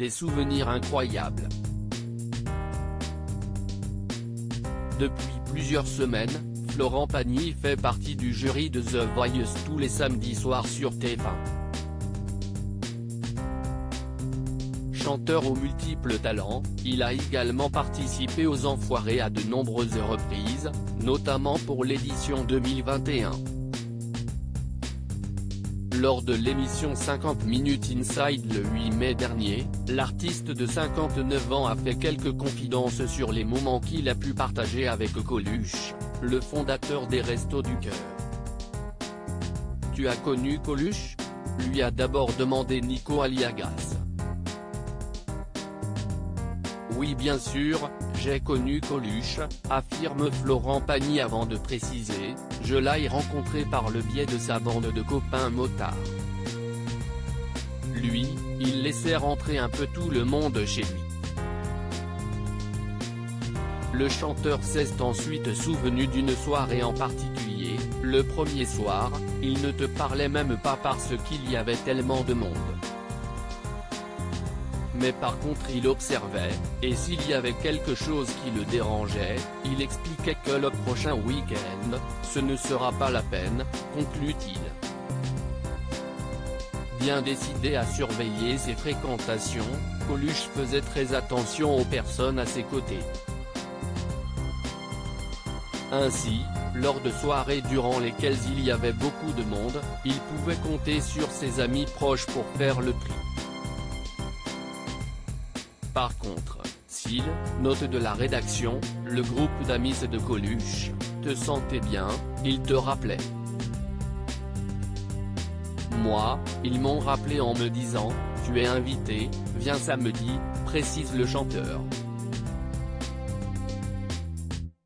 des souvenirs incroyables. Depuis plusieurs semaines, Florent Pagny fait partie du jury de The Voice tous les samedis soirs sur TF1. Chanteur aux multiples talents, il a également participé aux Enfoirés à de nombreuses reprises, notamment pour l'édition 2021. Lors de l'émission 50 Minutes Inside le 8 mai dernier, l'artiste de 59 ans a fait quelques confidences sur les moments qu'il a pu partager avec Coluche, le fondateur des Restos du Cœur. « Tu as connu Coluche ?» lui a d'abord demandé Nico Aliagas. « Oui bien sûr, j'ai connu Coluche », affirme Florent Pagny avant de préciser, « Je l'ai rencontré par le biais de sa bande de copains motards. Lui, il laissait rentrer un peu tout le monde chez lui. » Le chanteur s'est ensuite souvenu d'une soirée en particulier, le premier soir, il ne te parlait même pas parce qu'il y avait tellement de monde. Mais par contre il observait, et s'il y avait quelque chose qui le dérangeait, il expliquait que le prochain week-end, ce ne sera pas la peine, conclut-il. Bien décidé à surveiller ses fréquentations, Coluche faisait très attention aux personnes à ses côtés. Ainsi, lors de soirées durant lesquelles il y avait beaucoup de monde, il pouvait compter sur ses amis proches pour faire le tri. Par contre, s'il, note de la rédaction, le groupe d'amis de Coluche, te sentait bien, il te rappelait. Moi, ils m'ont rappelé en me disant, tu es invité, viens samedi, précise le chanteur.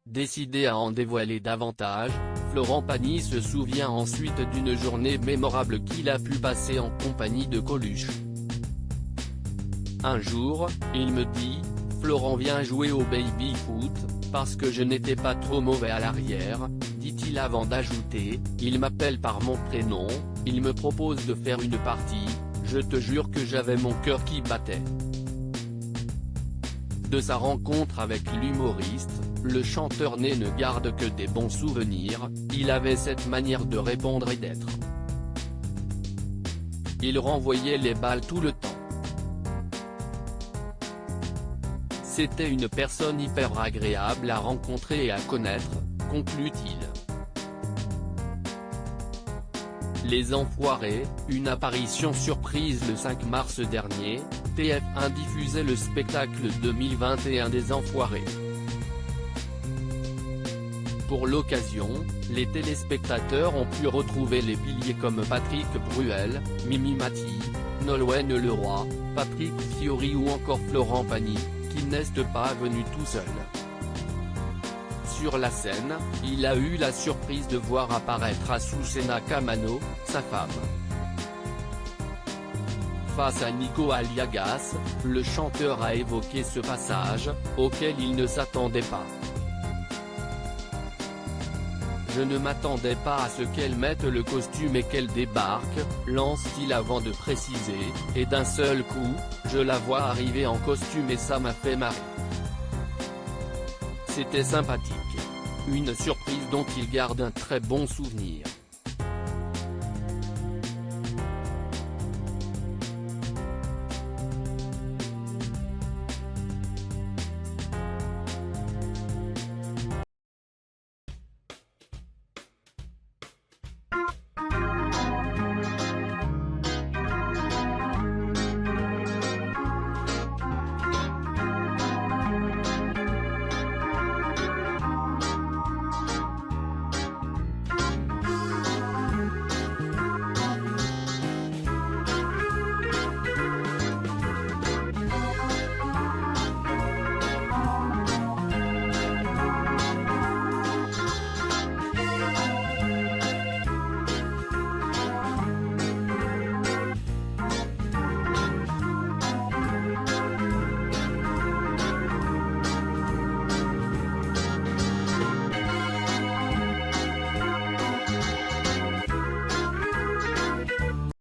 Décidé à en dévoiler davantage, Florent Pagny se souvient ensuite d'une journée mémorable qu'il a pu passer en compagnie de Coluche. Un jour, il me dit, Florent vient jouer au baby-foot, parce que je n'étais pas trop mauvais à l'arrière, dit-il avant d'ajouter, il m'appelle par mon prénom, il me propose de faire une partie, je te jure que j'avais mon cœur qui battait. De sa rencontre avec l'humoriste, le chanteur né ne garde que des bons souvenirs, il avait cette manière de répondre et d'être. Il renvoyait les balles tout le temps. C'était une personne hyper agréable à rencontrer et à connaître, conclut-il. Les Enfoirés, une apparition surprise le 5 mars dernier, TF1 diffusait le spectacle 2021 des Enfoirés. Pour l'occasion, les téléspectateurs ont pu retrouver les piliers comme Patrick Bruel, Mimi Mati, Nolwenn Leroy, Patrick Fiori ou encore Florent Pagny, qui n'est pas venu tout seul. Sur la scène, il a eu la surprise de voir apparaître Azucena Kamano, sa femme. Face à Nico Aliagas, le chanteur a évoqué ce passage, auquel il ne s'attendait pas. Je ne m'attendais pas à ce qu'elle mette le costume et qu'elle débarque, lance-t-il avant de préciser, et d'un seul coup, je la vois arriver en costume et ça m'a fait marrer. C'était sympathique. Une surprise dont il garde un très bon souvenir.